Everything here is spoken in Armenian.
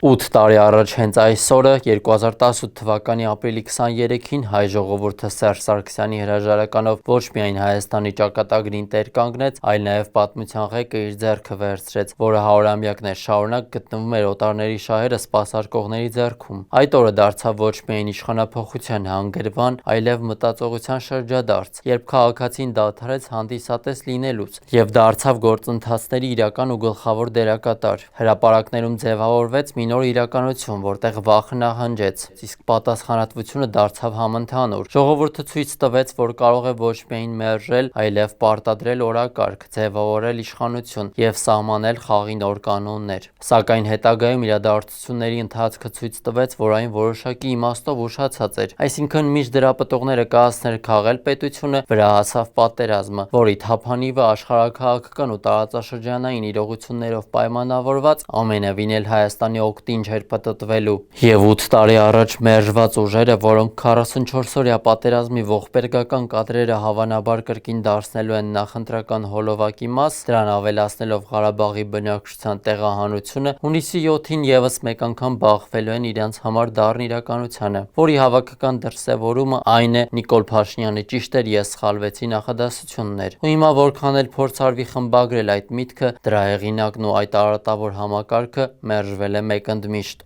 8 տարի առաջ հենց այս օրը 2018 թվականի ապրիլի 23-ին հայ ժողովուրդը Սերժ Սարգսյանի հրաժարականով ոչ միայն Հայաստանի ճակատագրին տեր կանգնեց, այլ նաև պատմության ղեկը իր ձեռքը վերցրեց, որը հարյուրամյակներ շարունակ գտնվում էր օտարների շահերը սպասարկողների ձեռքում։ Այդ օրը դարձավ ոչ միայն իշխանափոխության հանգրվան, այլև մտածողության շրջադարձ, երբ քաղաքացին դադարեց հանդիսատես լինելուց եւ դարձավ գործընթացների իրական ու գլխավոր դերակատար։ Հրապարակներում ձևավորվեց մի նոր իրականություն, որտեղ վախը նահանջեց, իսկ պատասխանատվությունը դարձավ համընդհանուր։ Ժողովուրդը ցույց տվեց, որ կարող է ոչ միայն մերժել, այլև պարտադրել օրակարգ, ձևավորել իշխանություն եւ սահմանել խաղի նոր կանոններ։ Սակայն հետագայում իրադարձությունների ընթացքը ցույց տվեց, որ այն որոշակի իմաստով ուշացած էր, այսինքն մինչ դրա պտուղները կհասներ քաղել պետությունը, վրա հասավ պատերազմը, որի թափանիվը աշխարհաքաղաքական ու տարածաշրջանային իրողություններով պայմանավորված ամենևին էլ Հայաստանի օգտին չէր պտտվելու։ Եվ 8 տարի առաջ մերժված ուժերը, որոնք 44-օրյա պատերազմի ողբերգական կադրերը հավանաբար կրկին դարձնելու են նախընտրական հոլովակի մաս, դրան ավելացնելով Ղարաբաղի բնակչության տեղահանությունը, հունիսի 7-ին եւս մեկ անգամ բախվելու են իրենց համար դառն իրականությանը, որի հավաքական դրսևորումը այն է Նիկոլ Փաշինյանի «ճիշտ էր, ես սխալվեցի» նախադասությունն էր։ Ու հիմա որքան էլ փորձ արվի խմբագրել այդ միտքը, դրա հեղինակն ու այդ արատավոր համակարգը մերժվել է մեկընդմիշտ։